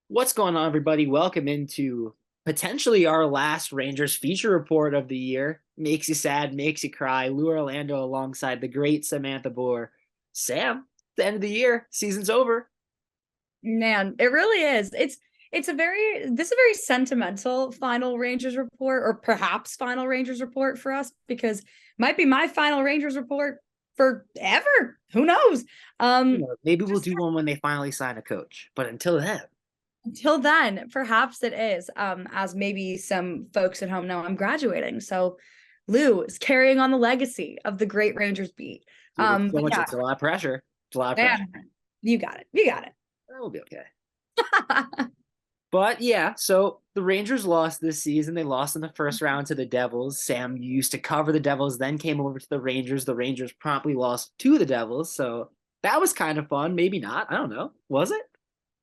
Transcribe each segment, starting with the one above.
What's going on, everybody? Welcome into potentially our last Rangers feature report of the year. Makes you sad, makes you cry. Lou Orlando alongside the great Samantha Bohrer. Sam, the end of the year, season's over. Man, it really is. It's a very sentimental final Rangers report, or perhaps final Rangers report for us, because it might be my final Rangers report forever. Who knows? Maybe we'll Just do one when they finally sign a coach. But until then, until then, perhaps it is. As maybe some folks at home know, I'm graduating. So Lou is carrying on the legacy of the great Rangers beat. dude, it's so But much. yeah, It's a lot of pressure. It's a lot of pressure. man, you got it. You got We'll be okay. it. But yeah, so the Rangers lost this season. They lost in the first round to the Devils. Sam used to cover the Devils, then came over to the Rangers. The Rangers promptly lost to the Devils. So that was kind of fun. Maybe not. I don't know. Was it?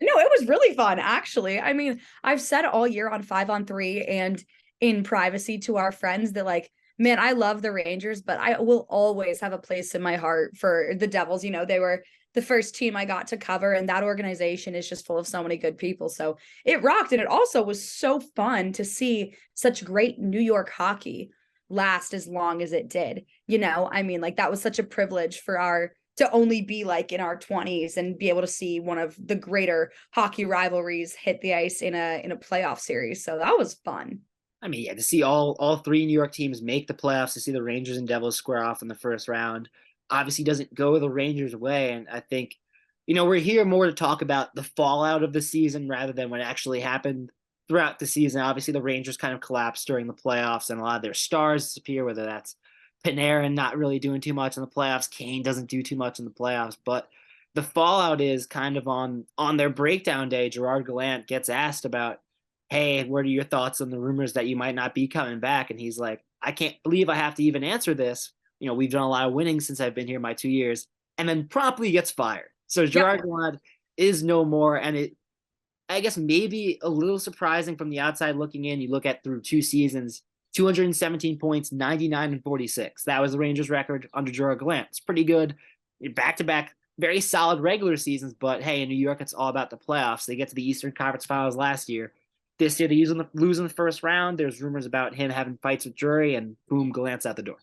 No, it was really fun, actually. I mean, I've said all year on 5-on-3 and in privacy to our friends that, like, man, I love the Rangers, but I will always have a place in my heart for the Devils. They were the first team I got to cover, and that organization is just full of so many good people. So it rocked. And it also was so fun to see such great New York hockey last as long as it did. I mean, like, that was such a privilege for our to only be like in our 20s and be able to see one of the greater hockey rivalries hit the ice in a playoff series. So that was fun. I mean, yeah, to see all three New York teams make the playoffs, to see the Rangers and Devils square off in the first round, obviously doesn't go the Rangers' way. And I think, we're here more to talk about the fallout of the season rather than what actually happened throughout the season. Obviously, the Rangers kind of collapsed during the playoffs, and a lot of their stars disappear, whether that's Panarin not really doing too much in the playoffs, Kane doesn't do too much in the playoffs, but the fallout is kind of on their breakdown day. Gerard Gallant gets asked about, hey, what are your thoughts on the rumors that you might not be coming back? And he's like, I can't believe I have to even answer this. We've done a lot of winning since I've been here my 2 years, and then promptly gets fired. So Yep. Gerard Gallant is no more, and I guess maybe a little surprising from the outside looking in. You look at through 2 seasons, 217 points, 99 and 46. That was the Rangers record under Gerard Gallant. It's pretty good. Back to back, very solid regular seasons. But hey, in New York, it's all about the playoffs. They get to the Eastern Conference Finals last year. This year, they lose in the first round. There's rumors about him having fights with Drury, and boom, Gallant's out the door.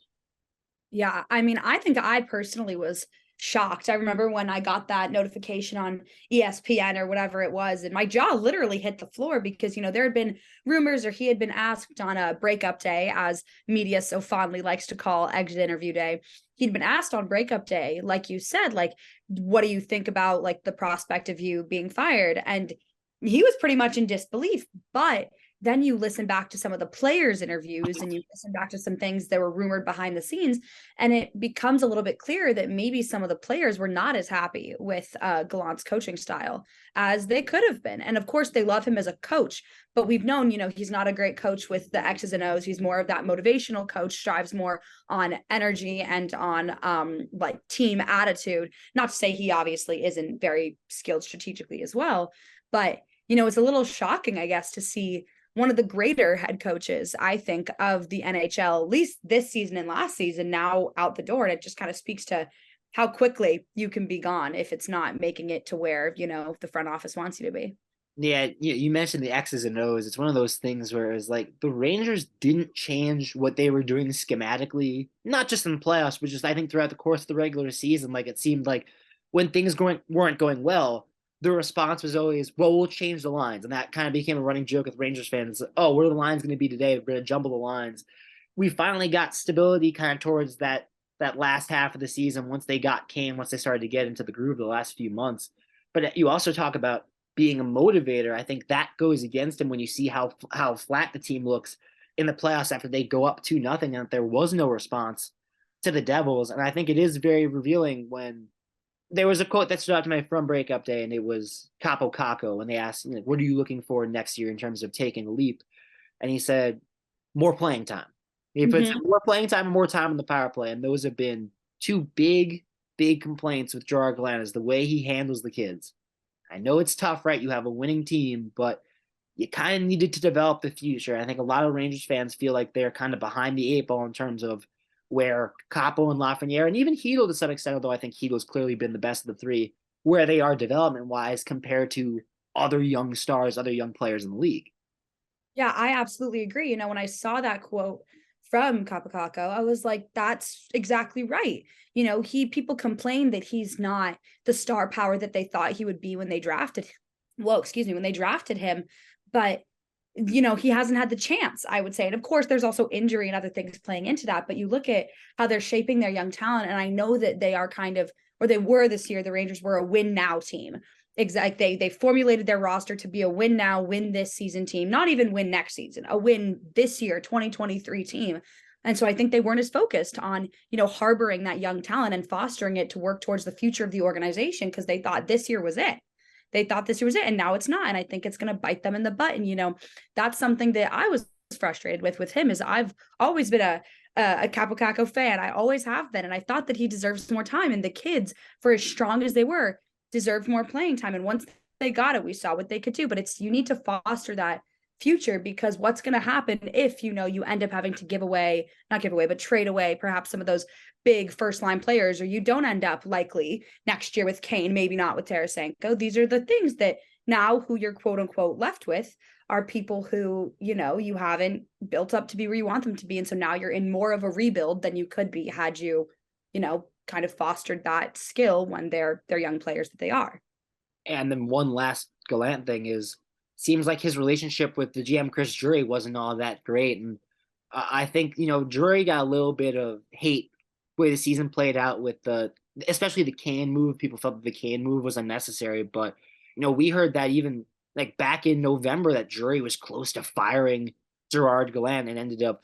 Yeah. I mean, I think I personally was shocked. I remember when I got that notification on ESPN or whatever it was, and my jaw literally hit the floor because, there had been rumors, or he had been asked on a breakup day, as media so fondly likes to call exit interview day. He'd been asked on breakup day, like you said, like, what do you think about like the prospect of you being fired? And he was pretty much in disbelief. But then you listen back to some of the players' interviews and you listen back to some things that were rumored behind the scenes, and it becomes a little bit clearer that maybe some of the players were not as happy with Gallant's coaching style as they could have been. And of course, they love him as a coach, but we've known, he's not a great coach with the X's and O's. He's more of that motivational coach, strives more on energy and on like team attitude. Not to say he obviously isn't very skilled strategically as well, but it's a little shocking, I guess, to see one of the greater head coaches, I think, of the NHL, at least this season and last season, now out the door. And it just kind of speaks to how quickly you can be gone if it's not making it to where, the front office wants you to be. Yeah, you mentioned the X's and O's. It's one of those things where it's like the Rangers didn't change what they were doing schematically, not just in the playoffs, but just I think throughout the course of the regular season. Like it seemed like when things weren't going well, the response was always, "Well, we'll change the lines," and that kind of became a running joke with Rangers fans. Oh, what are the lines going to be today? We're going to jumble the lines. We finally got stability kind of towards that last half of the season once they got Kane, once they started to get into the groove the last few months. But you also talk about being a motivator. I think that goes against him when you see how flat the team looks in the playoffs after they go up 2-0, and there was no response to the Devils. And I think it is very revealing when there was a quote that stood out to me from breakup day, and it was Capo Caco when they asked, "What are you looking for next year in terms of taking a leap?" And he said, "More playing time." He puts Mm-hmm. more playing time and more time in the power play, and those have been two big complaints with Gerard Gallant is the way he handles the kids. I know it's tough, right? You have a winning team, but you kind of needed to develop the future. I think a lot of Rangers fans feel like they're kind of behind the eight ball in terms of where Capo and Lafreniere, and even Hedel to some extent, although I think Hedel's clearly been the best of the three, where they are development wise compared to other young stars, other young players in the league. Yeah, I absolutely agree. When I saw that quote from Capocacco, I was like, that's exactly right. People complain that he's not the star power that they thought he would be when they drafted him. Well, excuse me, when they drafted him, but he hasn't had the chance, I would say. And of course, there's also injury and other things playing into that. But you look at how they're shaping their young talent, and I know that they are kind of, or they were this year, the Rangers were a win now team. Exactly. They formulated their roster to be a win now, win this season team, not even win next season, a win this year, 2023 team. And so I think they weren't as focused on, harboring that young talent and fostering it to work towards the future of the organization, because they thought this year was it. They thought this year was it, and now it's not. And I think it's going to bite them in the butt. And, that's something that I was frustrated with him, is I've always been a Capocacco fan. I always have been. And I thought that he deserves more time. And the kids, for as strong as they were, deserved more playing time. And once they got it, we saw what they could do. But you need to foster that future, because what's going to happen if, you end up having to not give away, but trade away perhaps some of those big first line players, or you don't end up likely next year with Kane, maybe not with Tarasenko. These are the things that now who you're quote unquote left with are people who, you haven't built up to be where you want them to be. And so now you're in more of a rebuild than you could be had you, kind of fostered that skill when they're young players that they are. And then one last Gallant thing is, seems like his relationship with the GM Chris Drury wasn't all that great. And I think, Drury got a little bit of hate the way the season played out with especially the Kane move. People felt that the Kane move was unnecessary, but we heard that even like back in November that Drury was close to firing Gerard Gallant and ended up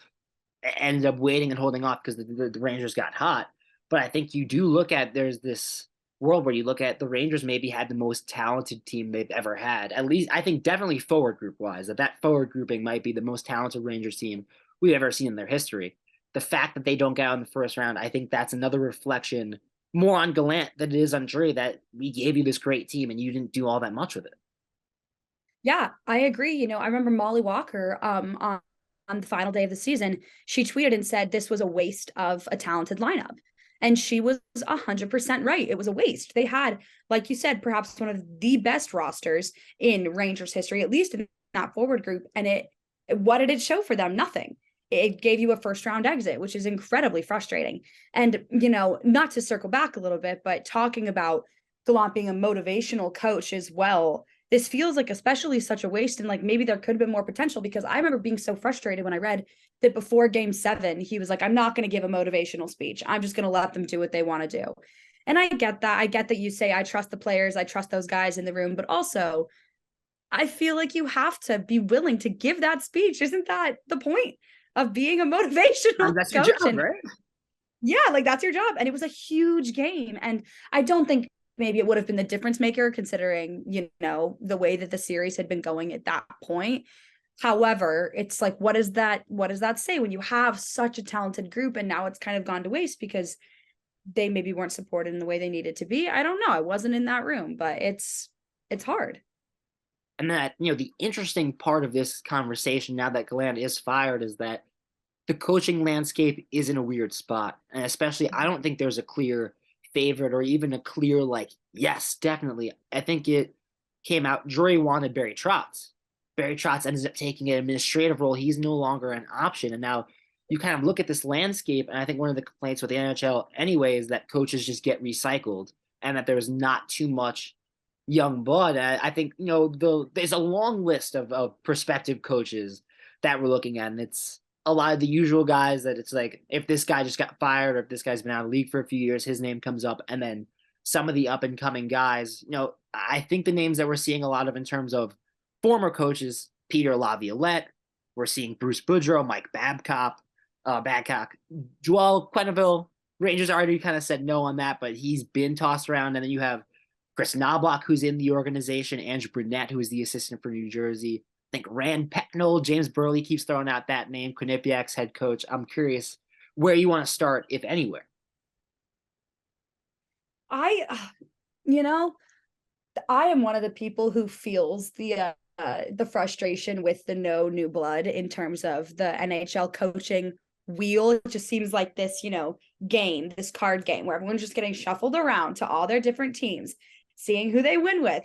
waiting and holding off because the Rangers got hot. But I think you do look at, there's this world where you look at the Rangers maybe had the most talented team they've ever had. At least I think definitely forward group wise, that forward grouping might be the most talented Rangers team we've ever seen in their history. The fact that they don't get out in the first round, I think that's another reflection more on Gallant than it is on Drury, that we gave you this great team and you didn't do all that much with it. Yeah, I agree. I remember Molly Walker on the final day of the season, she tweeted and said this was a waste of a talented lineup. And she was 100% right. It was a waste. They had, like you said, perhaps one of the best rosters in Rangers history, at least in that forward group. And what did it show for them? Nothing. It gave you a first round exit, which is incredibly frustrating. And, not to circle back a little bit, but talking about Gallant being a motivational coach as well, this feels like especially such a waste. And like maybe there could have been more potential, because I remember being so frustrated when I read that before game 7, he was like, I'm not going to give a motivational speech. I'm just going to let them do what they want to do. And I get that. I get that you say, I trust the players. I trust those guys in the room. But also, I feel like you have to be willing to give that speech. Isn't that the point of being a motivational That's coach? your job, right? Yeah, like that's your job. And it was a huge game. And I don't think maybe it would have been the difference maker, considering, the way that the series had been going at that point. However, it's like, what does that say when you have such a talented group and now it's kind of gone to waste because they maybe weren't supported in the way they needed to be? I don't know. I wasn't in that room, but it's hard. And that, the interesting part of this conversation now that Gallant is fired is that the coaching landscape is in a weird spot. And especially, I don't think there's a clear favorite or even a clear, like, yes, definitely. I think it came out, Drury wanted Barry Trotz. Barry Trotz ended up taking an administrative role. He's no longer an option. And now you kind of look at this landscape, and I think one of the complaints with the NHL anyway is that coaches just get recycled and that there's not too much young blood. I think, there's a long list of prospective coaches that we're looking at, and it's a lot of the usual guys that it's like, if this guy just got fired or if this guy's been out of the league for a few years, his name comes up. And then some of the up and coming guys, I think the names that we're seeing a lot of in terms of former coaches, Peter Laviolette, we're seeing Bruce Boudreau, Mike Babcock, Joel Quenneville. Rangers already kind of said no on that, but he's been tossed around. And then you have Chris Knobloch, who's in the organization, Andrew Brunette, who is the assistant for New Jersey. I think Rand Pecknold, James Burley keeps throwing out that name, Quinnipiac's head coach. I'm curious where you want to start, if anywhere. I am one of the people who feels the frustration with the no new blood in terms of the NHL coaching wheel. It just seems like this, game, this card game where everyone's just getting shuffled around to all their different teams, seeing who they win with.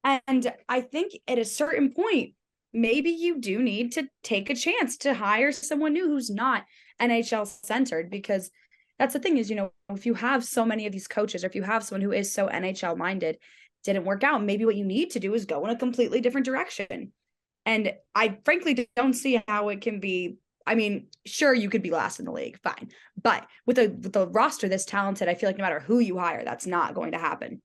And I think at a certain point, maybe you do need to take a chance to hire someone new who's not NHL centered, because that's the thing is, if you have so many of these coaches, or if you have someone who is so NHL minded, didn't work out, maybe what you need to do is go in a completely different direction. And I frankly don't see how it can be. I mean, sure, you could be last in the league, fine. But with a roster this talented, I feel like no matter who you hire, that's not going to happen.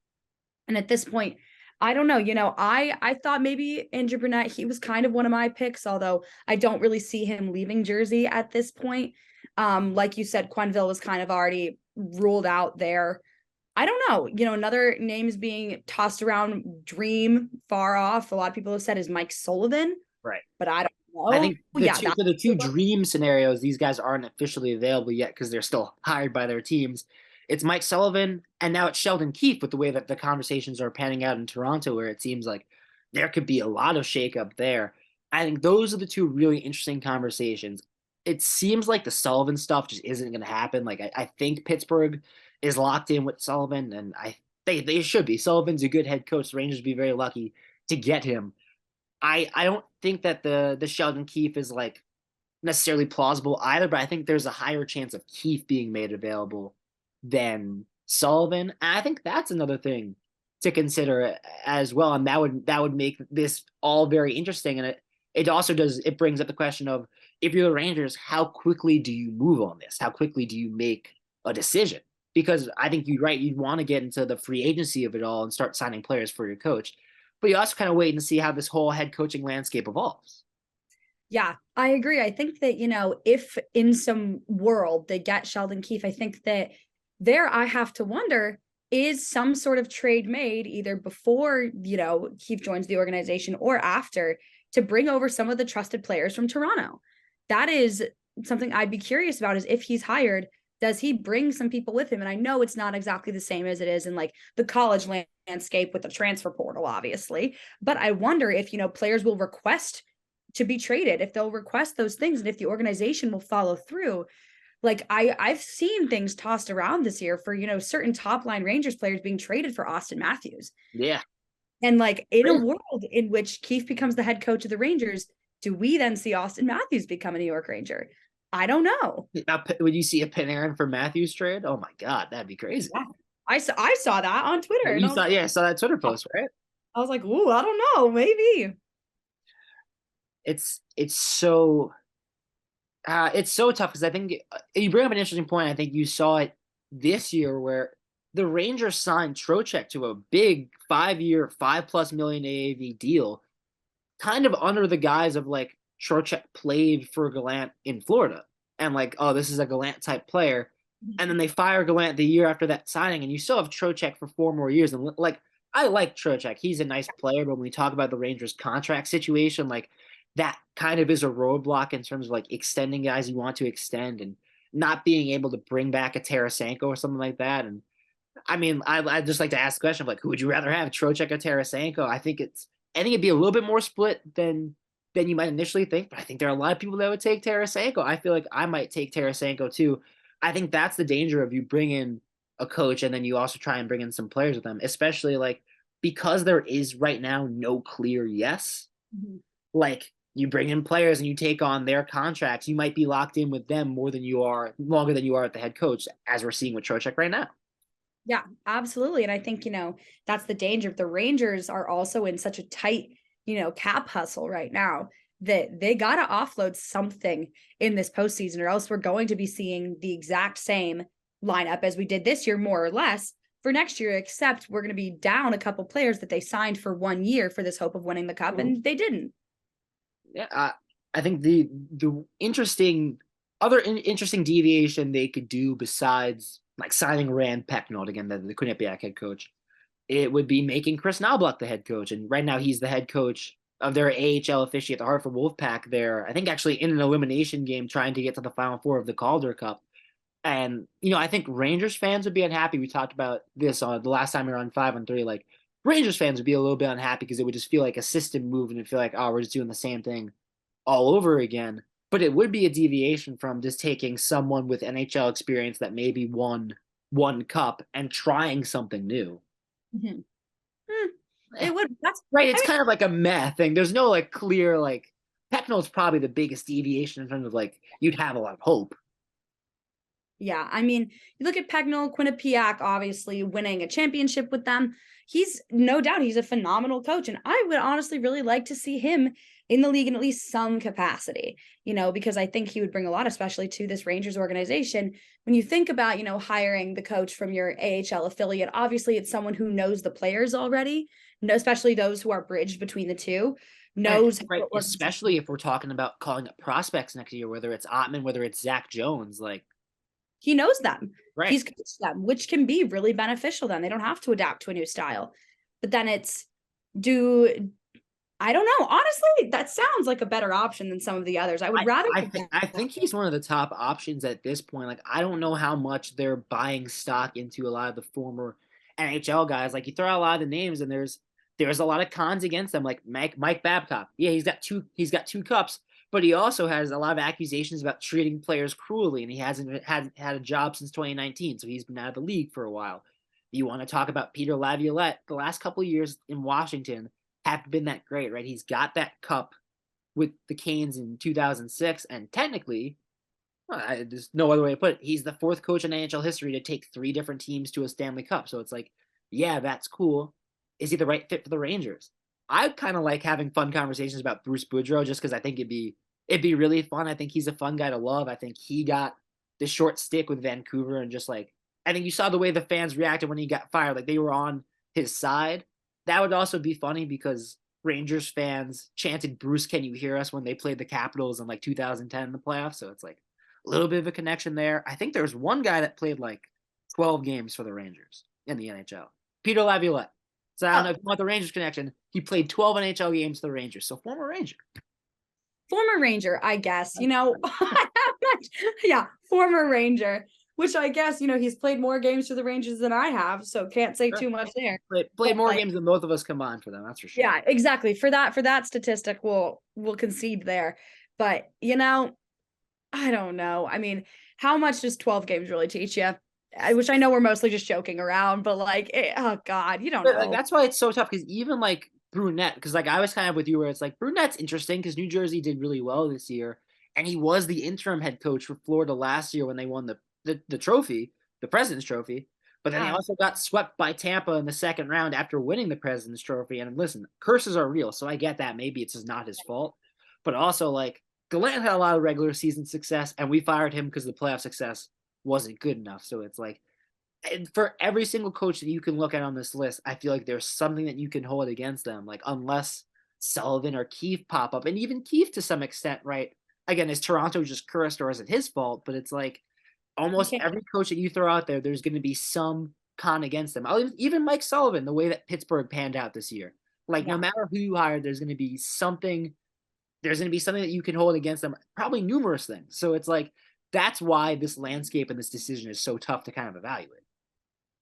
And at this point, I don't know. I thought maybe Andrew Brunette, he was kind of one of my picks, although I don't really see him leaving Jersey at this point. Like you said, Quenneville was kind of already ruled out there. I don't know. Another name is being tossed around, dream far off. A lot of people have said is Mike Sullivan, Right. but I don't I know. think Yeah, that the two dream scenarios, these guys aren't officially available yet because they're still hired by their teams. It's Mike Sullivan, and now it's Sheldon Keefe with the way that the conversations are panning out in Toronto, where it seems like there could be a lot of shakeup there. I think those are the two really interesting conversations. It seems like the Sullivan stuff just isn't going to happen. Like I think Pittsburgh is locked in with Sullivan, and they should be. Sullivan's a good head coach. The Rangers would be very lucky to get him. I don't think that the Sheldon Keefe is like necessarily plausible either, but I think there's a higher chance of Keefe being made available than Sullivan. And I think that's another thing to consider as well. And that would make this all very interesting. And it also it brings up the question of, if you're the Rangers, how quickly do you move on this? How quickly do you make a decision? Because I think you're right, you'd want to get into the free agency of it all and start signing players for your coach. But you also kind of wait and see how this whole head coaching landscape evolves. Yeah, I agree. I think that, if in some world they get Sheldon Keefe, I think that there I have to wonder, is some sort of trade made either before, Keefe joins the organization or after, to bring over some of the trusted players from Toronto? That is something I'd be curious about, is if he's hired, does he bring some people with him? And I know it's not exactly the same as it is in like the college landscape with the transfer portal, obviously, but I wonder if, players will request to be traded, if they'll request those things, and if the organization will follow through. Like I've seen things tossed around this year for, certain top line Rangers players being traded for Austin Matthews. Yeah. And like in a world in which Keefe becomes the head coach of the Rangers, do we then see Austin Matthews become a New York Ranger? I don't know. Now, would you see a Panarin for Matthews trade? Oh my God, that'd be crazy. Yeah. I saw that on Twitter, and I saw that Twitter post, right? I was like, ooh, I don't know, maybe. It's so tough because I think you bring up an interesting point. I think you saw it this year where the Rangers signed Trocheck to a big 5-year, $5+ million AAV deal, kind of under the guise of like Trocheck played for Gallant in Florida, and like, oh, this is a Gallant type player. And then they fire Gallant the year after that signing, and you still have Trocheck for 4 more years. And like, I like Trocheck; he's a nice player. But when we talk about the Rangers' contract situation, like that kind of is a roadblock in terms of like extending guys you want to extend and not being able to bring back a Tarasenko or something like that. And I mean, I'd just like to ask the question of like, who would you rather have, Trocheck or Tarasenko? I think it'd be a little bit more split than you might initially think, but I think there are a lot of people that would take Tarasenko. I feel like I might take Tarasenko too. I think that's the danger of you bring in a coach and then you also try and bring in some players with them, especially like because there is right now no clear yes. Mm-hmm. Like you bring in players and you take on their contracts, you might be locked in with them longer than you are at the head coach, as we're seeing with Trocheck right now. Yeah, absolutely. And I think, that's the danger. The Rangers are also in such a tight, cap hustle right now that they got to offload something in this postseason, or else we're going to be seeing the exact same lineup as we did this year, more or less, for next year, except we're going to be down a couple players that they signed for 1 year for this hope of winning the cup, and they didn't. Yeah, I think the interesting deviation they could do besides like signing Rand Pecknold again, the Quinnipiac head coach, it would be making Chris Knobloch the head coach. And right now he's the head coach of their AHL officiate, the Hartford Wolfpack. There, I think actually in an elimination game trying to get to the Final Four of the Calder Cup. And I think Rangers fans would be unhappy. We talked about this on the last time we were on 5-on-3. Like Rangers fans would be a little bit unhappy because it would just feel like a system move and it'd feel like, oh, we're just doing the same thing all over again. But it would be a deviation from just taking someone with NHL experience that maybe won one cup and trying something new. Mm-hmm. It would. That's Right, I it's mean, kind of like a meh thing. There's no like clear like Pecknold's probably the biggest deviation in terms of like you'd have a lot of hope. yeah. I mean, you look at Pegnol, Quinnipiac, obviously winning a championship with them. He's no doubt he's a phenomenal coach, and I would honestly really like to see him in the league in at least some capacity. Because I think he would bring a lot, especially to this Rangers organization. When you think about hiring the coach from your AHL affiliate, obviously it's someone who knows the players already, especially those who are bridged between the two, And knows right, how it works. especially if we're talking about calling up prospects next year, whether it's Ottman, whether it's Zach Jones, like He knows them. right. He's coached them, which can be really beneficial then. They don't have to adapt to a new style. But then it's do I don't know. Honestly, that sounds like a better option than some of the others. I would rather I think he's one of the top options at this point. Like I don't know how much they're buying stock into a lot of the former NHL guys. Like you throw out a lot of the names, and there's a lot of cons against them. Like Mike Babcock, yeah, he's got two cups, but he also has a lot of accusations about treating players cruelly, and he hasn't had a job since 2019, so he's been out of the league for a while. You want to talk about Peter Laviolette? The last couple of years in Washington haven't been that great, right? He's got that cup with the Canes in 2006, and technically, there's no other way to put it. He's the fourth coach in NHL history to take three different teams to a Stanley Cup. So it's like, yeah, that's cool. Is he the right fit for the Rangers? I kind of like having fun conversations about Bruce Boudreau just because I think it'd be really fun. I think he's a fun guy to love. I think he got the short stick with Vancouver, and just like I think you saw the way the fans reacted when he got fired, like they were on his side. That would also be funny because Rangers fans chanted "Bruce, can you hear us?" when they played the Capitals in like 2010 in the playoffs. So it's like a little bit of a connection there. I think there's one guy that played like 12 games for the Rangers in the NHL, Peter Laviolette. So I don't know if you want the Rangers connection. He played 12 NHL games for the Rangers, so former Ranger. former Ranger, I guess. Yeah, former Ranger, which I guess, he's played more games for the Rangers than I have, so can't say Sure. too much there. Played more But games than both of us combined for them. That's for sure. yeah, exactly. For that statistic, we'll concede there. But I don't know. I mean, how much does 12 games really teach you? Which I know we're mostly just joking around, but like, oh God, you don't But like know. that's why it's so tough because even like Brunette, because like I was kind of with you where it's like Brunette's interesting because New Jersey did really well this year, and he was the interim head coach for Florida last year when they won the trophy, the President's Trophy. But then they Yeah. also got swept by Tampa in the second round after winning the President's Trophy. And listen, curses are real, so I get that. Maybe it's just not his fault, but also like Gallant had a lot of regular season success, and we fired him because the playoff success wasn't good enough. So it's like and for every single coach that you can look at on this list, I feel like there's something that you can hold against them. Like unless Sullivan or Keefe pop up, and even Keefe to some extent, right? Again, is Toronto just cursed or is it his fault? But it's like You almost can't. every coach that you throw out there, there's going to be some con against them. Even Mike Sullivan, the way that Pittsburgh panned out this year, like no Yeah. matter who you hire, there's going to be something. There's going to be something that you can hold against them. Probably numerous things. So it's like that's why this landscape and this decision is so tough to kind of evaluate.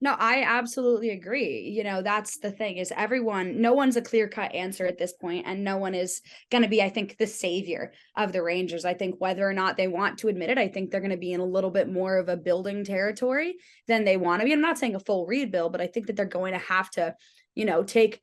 No, I absolutely agree. That's the thing is no one's a clear-cut answer at this point, and no one is going to be, I think, the savior of the Rangers. I think whether or not they want to admit it, I think they're going to be in a little bit more of a building territory than they want to be. I'm not saying a full rebuild, but I think that they're going to have to, take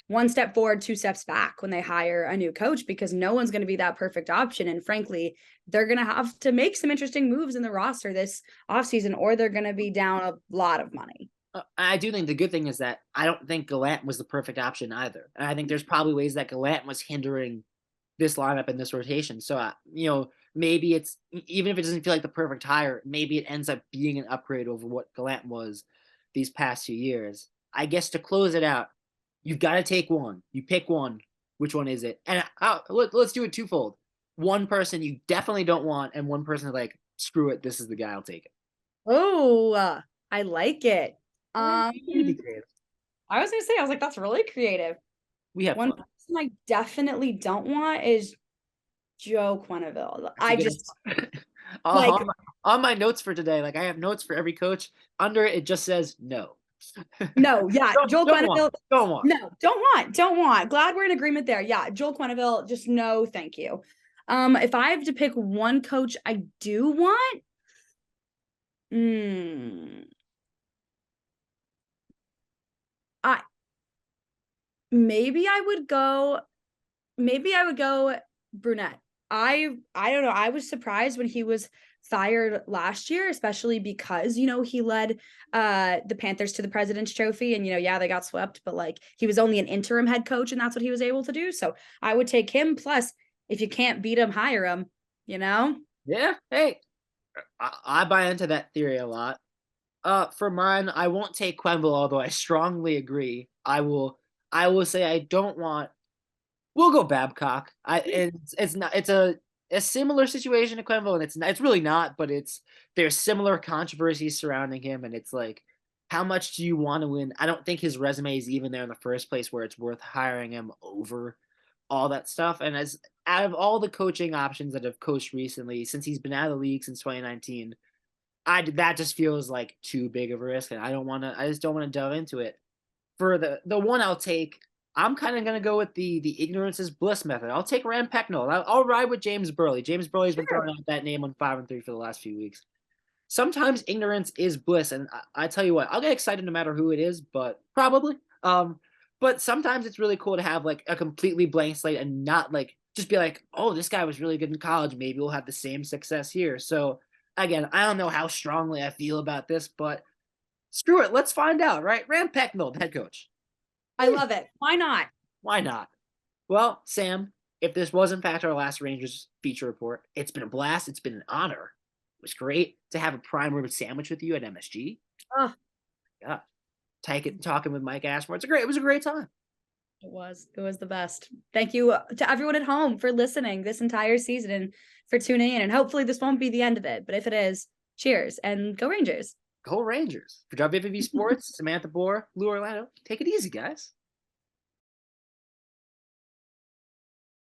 one step forward, two steps back when they hire a new coach because no one's going to be that perfect option. And frankly, they're going to have to make some interesting moves in the roster this offseason, or they're going to be down a lot of money. I do think the good thing is that I don't think Gallant was the perfect option either. And I think there's probably ways that Gallant was hindering this lineup and this rotation. So, maybe it's even if it doesn't feel like the perfect hire, maybe it ends up being an upgrade over what Gallant was these past 2 years. I guess to close it out, you've got to take one. You pick one. Which one is it? And let's do it twofold. One person you definitely don't want, and one person like, screw it, this is the guy, I'll take it. Oh, I like it. You can be creative. I was gonna say, I was like, that's really creative. We have One fun. person I definitely don't want is Joe Quenneville. That's a I good just answer. like On my notes for today, like I have notes for every coach. Under it just says no. no, yeah, Joel Don't want. Quenneville. Don't want. No, don't want. Glad we're in agreement there. Yeah, Joel Quenneville, just no, thank you. If I have to pick one coach I do want, I maybe I would go brunette. I don't know. I was surprised when he was fired last year, especially because, he led the Panthers to the President's Trophy and yeah, they got swept, but like he was only an interim head coach and that's what he was able to do. So I would take him. Plus, if you can't beat him, hire him, you know? Yeah, hey, I buy into that theory a lot. For mine, I won't take Quenville, although I strongly agree. I will say I don't want. We'll go Babcock. It's not. It's a similar situation to Quenville, and it's really not. But there's similar controversies surrounding him, and it's like, how much do you want to win? I don't think his resume is even there in the first place where it's worth hiring him over all that stuff. And as out of all the coaching options that have coached recently, since he's been out of the league since 2019, that just feels like too big of a risk, and I just don't want to delve into it. For the one I'll take, I'm kind of gonna go with the ignorance is bliss method. I'll take Rand Pecknold. I'll ride with James Burley. James Burley's been Sure. throwing out that name on 5-3 for the last few weeks. Sometimes ignorance is bliss, and I tell you what, I'll get excited no matter who it is, but probably. But sometimes it's really cool to have like a completely blank slate and not like just be like, oh, this guy was really good in college. Maybe we'll have the same success here. So again, I don't know how strongly I feel about this, but screw it. Let's find out, right? Rand Pecknold, head coach. I love it. Why not? Why not? Well, Sam, if this was in fact our last Rangers feature report, it's been a blast. It's been an honor. It was great to have a prime rib sandwich with you at MSG. Oh, Yeah, talking with Mike Ashmore. It was a great time. it was the best. Thank you to everyone at home for listening this entire season and for tuning in. And hopefully this won't be the end of it. But if it is, cheers and go Rangers. Go Rangers. For WFV Sports, Samantha Bohrer, Lou Orlando. Take it easy, guys.